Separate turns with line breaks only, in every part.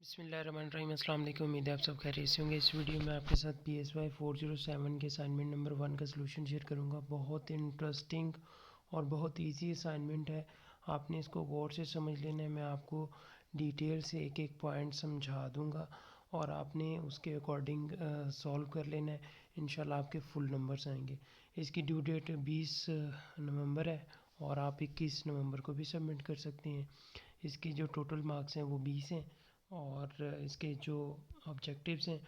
बिस्मिल्लाहिर्रहमानिर्रहीम। अस्सलाम वालेकुम। उम्मीद है आप सब खैरियत से होंगे। इस वीडियो में आपके साथ PSY 407 के असाइनमेंट नंबर 1 का सलूशन शेयर करूंगा। बहुत इंटरेस्टिंग और बहुत इजी असाइनमेंट है। आपने इसको गौर से समझ लेना है। मैं आपको डिटेल से एक एक पॉइंट समझा दूंगा और आपने उसके अकॉर्डिंग सॉल्व कर लेना है। इंशाल्लाह आपके फुल नंबर्स आएंगे। इसकी ड्यू डेट 20 नवंबर है और आप 21 नवंबर को भी सबमिट कर सकते हैं। इसके जो टोटल मार्क्स हैं वो 20 हैं और इसके जो ऑब्जेक्टिव्स हैं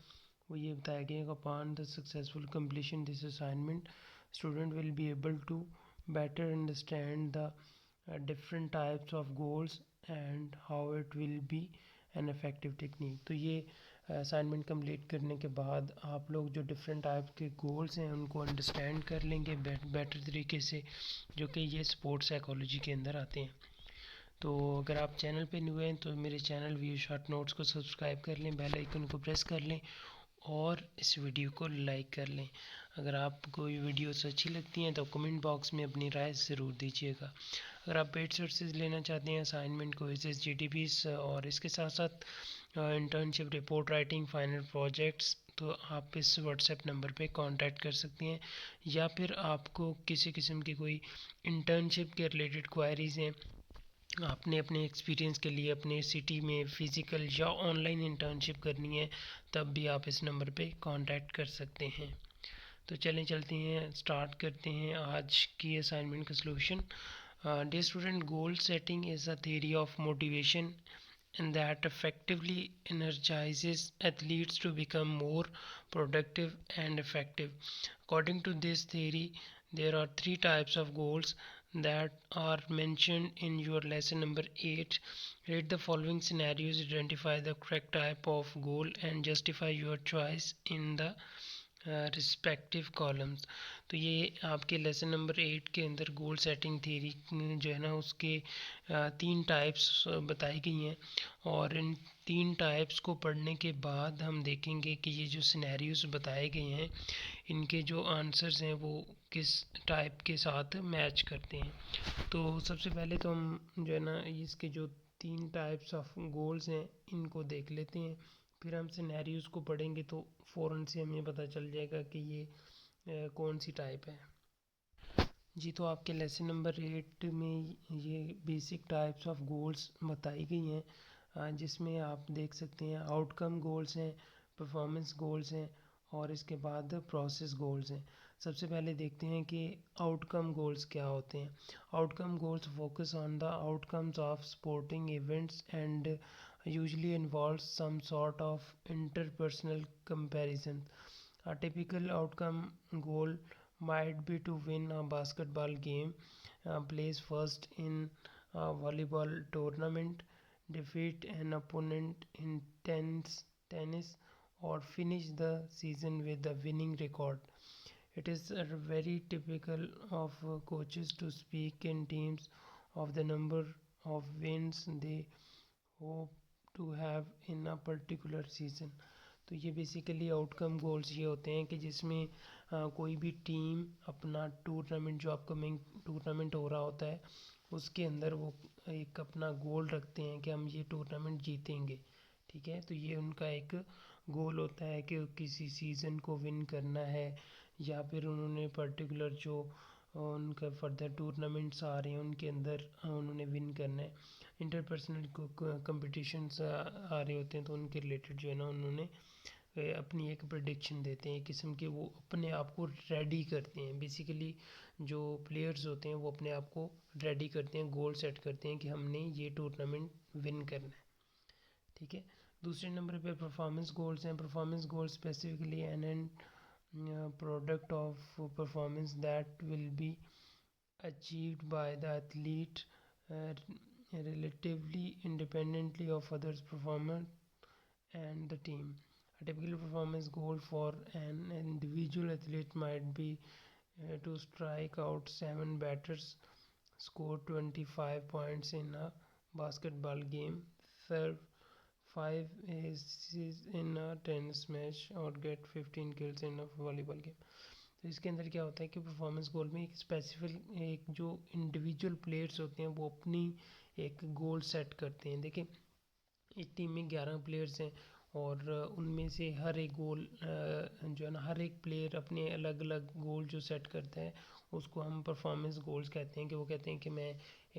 वो ये बताया गया है। Upon the successful completion this assignment student will be able to better understand the different types of goals and how it will be an effective technique. तो ये असाइनमेंट कंप्लीट करने के बाद आप लोग जो डिफरेंट टाइप के गोल्स हैं उनको अंडरस्टैंड कर लेंगे बेटर तरीके से, जो कि ये स्पोर्ट्स साइकोलॉजी के अंदर आते हैं। तो अगर आप चैनल पे न्यू हैं तो मेरे चैनल व्यू शॉर्ट नोट्स को सब्सक्राइब कर लें, बेल आइकन को प्रेस कर लें और इस वीडियो को लाइक कर लें। अगर आपको ये वीडियोस अच्छी लगती हैं तो कमेंट बॉक्स में अपनी राय ज़रूर दीजिएगा। अगर आप पेड सर्विसेज लेना चाहते हैं, असाइनमेंट क्विज़ेस, GTPs और इसके साथ साथ internship, report writing, final projects, तो आप इस व्हाट्सएप नंबर पे कांटेक्ट कर सकते हैं। या फिर आपको किसी किस्म की कोई इंटर्नशिप के रिलेटेड क्वायरीज़ हैं, आपने अपने एक्सपीरियंस के लिए अपने सिटी में फ़िज़िकल या ऑनलाइन इंटर्नशिप करनी है, तब भी आप इस नंबर पे कांटेक्ट कर सकते हैं। तो चलते हैं, स्टार्ट करते हैं आज की असाइनमेंट का solution. Dear student, goal setting is a theory of motivation and that effectively energizes athletes to become more productive and effective. According to this theory, there are three types of goals that are mentioned in your lesson number 8. Read the following scenarios, identify the correct type of goal and justify your choice in the respective columns. तो ये आपके lesson number 8 के अंदर goal setting theory जो है ना, उसके 3 types बताई गई हैं और इन 3 टाइप्स को पढ़ने के बाद हम देखेंगे कि ये जो सिनेरियोस बताए गए हैं इनके जो आंसर्स हैं वो किस टाइप के साथ मैच करते हैं। तो सबसे पहले तो हम जो है ना इसके जो 3 टाइप्स ऑफ गोल्स हैं इनको देख लेते हैं, फिर हम सिनेरियोस को पढ़ेंगे तो फ़ौरन से हमें पता चल जाएगा कि ये कौन सी टाइप है। जी, तो आपके लेसन नंबर 8 में ये बेसिक टाइप्स ऑफ गोल्स बताई गई हैं, जिसमें आप देख सकते हैं आउटकम गोल्स हैं, परफॉर्मेंस गोल्स हैं और इसके बाद प्रोसेस गोल्स हैं। सबसे पहले देखते हैं कि आउटकम गोल्स क्या होते हैं। Outcome goals focus on the outcomes of sporting events and usually involves some sort of interpersonal comparison. A typical outcome goal might be to win a basketball game, place first in a volleyball tournament, defeat an opponent in tennis, or finish the season with a winning record. It is very typical of coaches to speak in teams of the number of wins they hope to have in a particular season. तो ये basically outcome goals ये होते हैं कि जिसमें कोई भी team अपना टूर्नामेंट, जो अपकमिंग टूर्नामेंट हो रहा होता है, उसके अंदर वो एक अपना गोल रखते हैं कि हम ये टूर्नामेंट जीतेंगे। ठीक है, तो ये उनका एक गोल होता है कि किसी सीज़न को विन करना है, या फिर उन्होंने पर्टिकुलर जो उनका फर्दर टूर्नामेंट्स आ रहे हैं उनके अंदर उन्होंने विन करना है। इंटरपर्सनल कंपटीशंस आ रहे होते हैं तो उनके रिलेटेड जो है ना उन्होंने अपनी एक प्रेडिक्शन देते हैं, एक किस्म के वो अपने आप को रेडी करते हैं। बेसिकली जो प्लेयर्स होते हैं वो अपने आप को रेडी करते हैं, गोल सेट करते हैं कि हमने ये टूर्नामेंट विन करना है। ठीक है, दूसरे नंबर पे परफॉर्मेंस गोल्स हैं। Performance goals specifically an product of performance that will be achieved by the athlete uh, relatively independently of others performance and the team. A typical performance goal for an individual athlete might be to strike out 7 batters, score 25 points in a basketball game, serve 5 aces in a tennis match और get 15 kills in a volleyball game। तो इसके अंदर क्या होता है कि performance गोल में एक स्पेसिफिक एक जो इंडिविजुअल प्लेयर्स होते हैं वो अपनी एक गोल सेट करते हैं। देखिए, एक टीम में 11 प्लेयर्स हैं और उनमें से हर एक गोल जो है ना, हर एक प्लेयर अपने अलग अलग गोल जो सेट करता है उसको हम परफॉर्मेंस गोल्स कहते हैं। कि वो कहते हैं कि मैं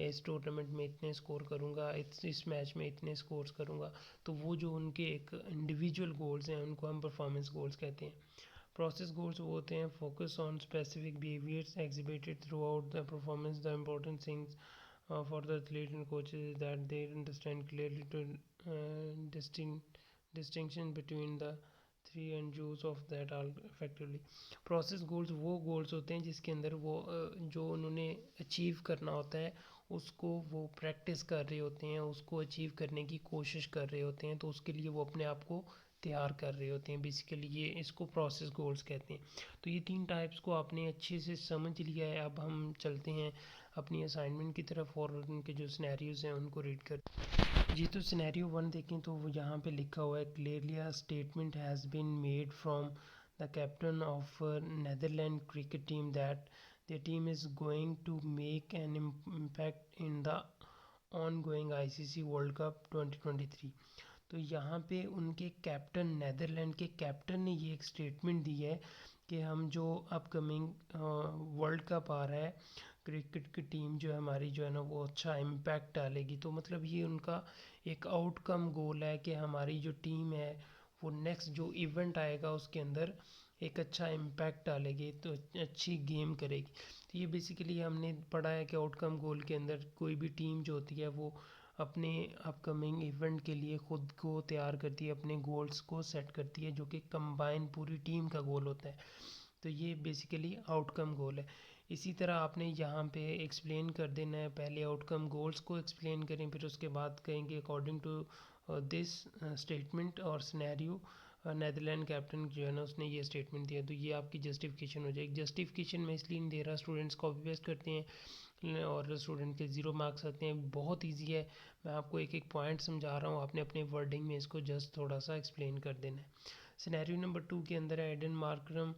इस टूर्नामेंट में इतने स्कोर करूँगा, इस मैच में इतने स्कोर्स करूँगा। तो वो जो उनके एक इंडिविजुअल गोल्स हैं उनको हम परफॉर्मेंस गोल्स कहते हैं। प्रोसेस गोल्स वो होते हैं focus on specific behaviours exhibited through out the performance. The important things for the athlete and coaches is that they understand clearly to distinction between the three and use of that all effectively. Process goals वो goals होते हैं जिसके अंदर वो जो उन्होंने achieve करना होता है उसको वो प्रैक्टिस कर रहे होते हैं, उसको अचीव करने की कोशिश कर रहे होते हैं। तो उसके लिए वो अपने आप को तैयार कर रहे होते हैं। बेसिकली ये इसको प्रोसेस गोल्स कहते हैं। तो ये 3 टाइप्स को आपने अच्छे से समझ लिया है। अब हम चलते हैं अपनी असाइनमेंट की तरफ और उनके जो सिनेरियोज हैं उनको रीड कर। जी, तो सिनेरियो 1 देखें तो वो यहाँ पे लिखा हुआ है clearly a statement has been made from the captain of Netherland cricket team that the team is going to make an impact in the ongoing ICC world cup 2023। तो यहाँ पे उनके कैप्टन, नेदरलैंड के captain ने ये एक statement दी है कि हम जो अपकमिंग वर्ल्ड कप आ रहा है, क्रिकेट की टीम जो है हमारी जो है ना वो अच्छा इम्पैक्ट डालेगी। तो मतलब ये उनका एक आउटकम गोल है कि हमारी जो टीम है वो नेक्स्ट जो इवेंट आएगा उसके अंदर एक अच्छा इम्पैक्ट डालेगी, तो अच्छी गेम करेगी। तो ये बेसिकली हमने पढ़ा है कि आउटकम गोल के अंदर कोई भी टीम जो होती है वो अपने अपकमिंग इवेंट के लिए ख़ुद को तैयार करती है, अपने गोल्स को सेट करती है जो कि कंबाइन पूरी टीम का गोल होता है। तो ये बेसिकली आउटकम गोल है। इसी तरह आपने यहाँ पे एक्सप्लेन कर देना है, पहले आउटकम गोल्स को एक्सप्लेन करें फिर उसके बाद कहेंगे अकॉर्डिंग टू दिस स्टेटमेंट और सिनेरियो नेदरलैंड कैप्टन जो है ना उसने ये स्टेटमेंट दिया। तो ये आपकी जस्टिफिकेशन हो जाएगी। जस्टिफिकेशन में इसलिए नहीं दे रहा, स्टूडेंट्स कॉपी पेस्ट करते हैं और स्टूडेंट के 0 मार्क्स आते हैं। बहुत ईजी है, मैं आपको एक एक पॉइंट समझा रहा हूँ, आपने अपने वर्डिंग में इसको जस्ट थोड़ा सा एक्सप्लेन कर देना है। सिनेरियो नंबर 2 के अंदर है Aiden Markram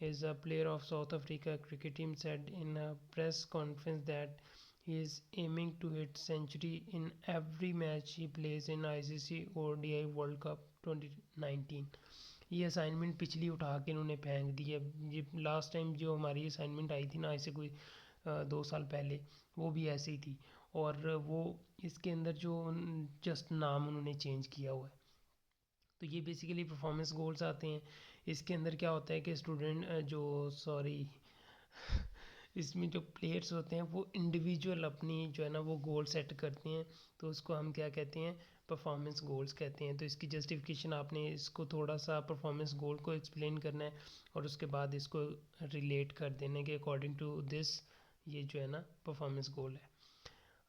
is a player of South Africa cricket team said in a press conference that he is aiming to hit century in every match he plays in ICC ODI World Cup 2019। ये assignment पिछली उठा के इन्होंने फेंक दी है। ये last time जो हमारी असाइनमेंट आई थी ना, ऐसे कोई 2 साल पहले, वो भी ऐसे ही थी। और वो इसके अंदर जो जस्ट नाम उन्होंने चेंज किया हुआ है। तो ये बेसिकली परफॉर्मेंस गोल्स आते हैं। इसके अंदर क्या होता है कि स्टूडेंट जो सॉरी इसमें जो प्लेयर्स होते हैं वो इंडिविजुअल अपनी जो है ना वो गोल सेट करते हैं। तो उसको हम क्या कहते हैं, परफॉर्मेंस गोल्स कहते हैं। तो इसकी जस्टिफिकेशन आपने इसको थोड़ा सा परफॉर्मेंस गोल को एक्सप्लेन करना है और उसके बाद इसको रिलेट कर देना है कि अकॉर्डिंग टू दिस ये जो है ना परफॉर्मेंस गोल है।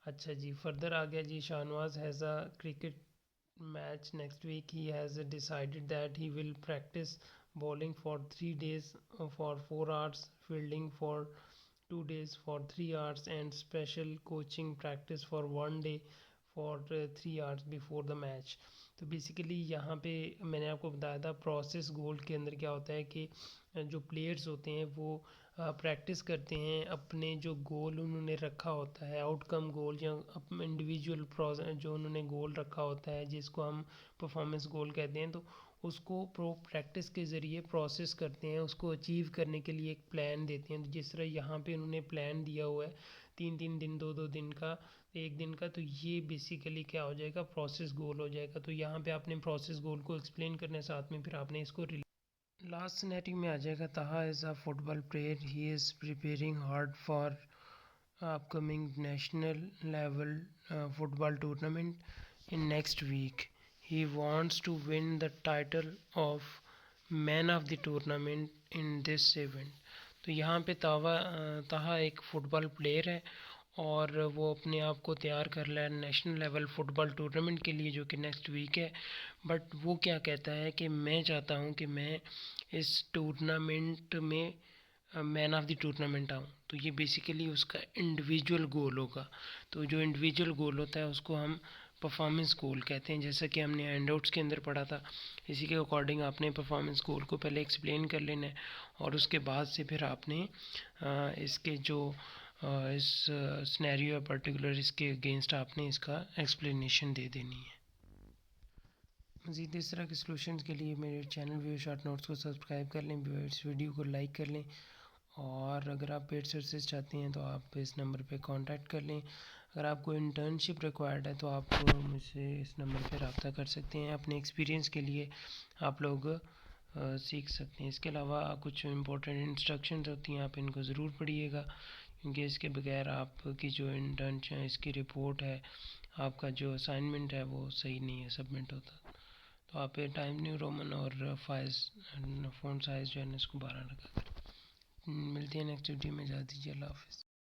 अच्छा जी, फर्दर आ गया जी, Shahnawaz has a cricket match next week. He has decided that he will practice bowling for 3 days for 4 hours, fielding for 2 days for 3 hours and special coaching practice for 1 day for 3 hours before the match। तो basically यहाँ पे मैंने आपको बताया था process गोल के अंदर क्या होता है कि जो प्लेयर्स होते हैं वो प्रैक्टिस करते हैं अपने जो गोल उन्होंने रखा होता है, आउटकम गोल या इंडिविजुअल जो उन्होंने गोल रखा होता है जिसको हम परफॉर्मेंस गोल कहते हैं। तो उसको प्रो प्रैक्टिस के ज़रिए प्रोसेस करते हैं, उसको अचीव करने के लिए एक प्लान देते हैं। तो जिस तरह यहाँ पे उन्होंने प्लान दिया हुआ है 3-3 दिन, 2-2 दिन का, 1 दिन का, तो ये बेसिकली क्या हो जाएगा, प्रोसेस गोल हो जाएगा। तो यहाँ पे आपने प्रोसेस गोल को एक्सप्लेन करने साथ में फिर आपने इसको लास्ट सिनेरियो में आ जाएगा। ताहा is a football player, he is preparing hard for upcoming national level football tournament in next week. He wants to win the title of man of the tournament in this event। तो यहाँ पे ताहा एक football player है और वो अपने आप को तैयार कर रहा है नेशनल लेवल फ़ुटबॉल टूर्नामेंट के लिए जो कि नेक्स्ट वीक है। बट वो क्या कहता है कि मैं चाहता हूँ कि मैं इस टूर्नामेंट में मैन ऑफ द टूर्नामेंट आऊँ। तो ये बेसिकली उसका इंडिविजुअल गोल होगा। तो जो इंडिविजुअल गोल होता है उसको हम परफॉर्मेंस गोल कहते हैं, जैसा कि हमने हैंडआउट्स के अंदर पढ़ा था। इसी के अकॉर्डिंग आपने परफॉर्मेंस गोल को पहले एक्सप्लेन कर लेना है और उसके बाद से फिर आपने इसके जो इस सिनेरियो है पर्टिकुलर, इसके अगेंस्ट आपने इसका एक्सप्लेनेशन दे देनी है। मज़ीद इस तरह के सॉल्यूशंस के लिए मेरे चैनल व्यू शॉर्ट नोट्स को सब्सक्राइब कर लें, इस वीडियो को लाइक कर लें, और अगर आप पेड सर्विसेज चाहते हैं तो आप इस नंबर पे कांटेक्ट कर लें। अगर आपको इंटर्नशिप रिक्वायर्ड है तो आप मुझसे इस नंबर पे रब्ता कर सकते हैं। अपने एक्सपीरियंस के लिए आप लोग सीख सकते हैं। इसके अलावा कुछ इंपॉर्टेंट इंस्ट्रक्शंस होती हैं, आप इनको ज़रूर पढ़िएगा, क्योंकि इसके बगैर आपकी जो इंटर्नशिप इसकी रिपोर्ट है, आपका जो असाइनमेंट है वो सही नहीं है सबमिट होता। तो आप टाइम न्यू रोमन और फ़ॉन्ट साइज़ जो है इसको 12 रखा करें। मिलते हैं नेक्स्ट वीडियो में, इजाज़त दीजिए, अल्लाह हाफ़िज़।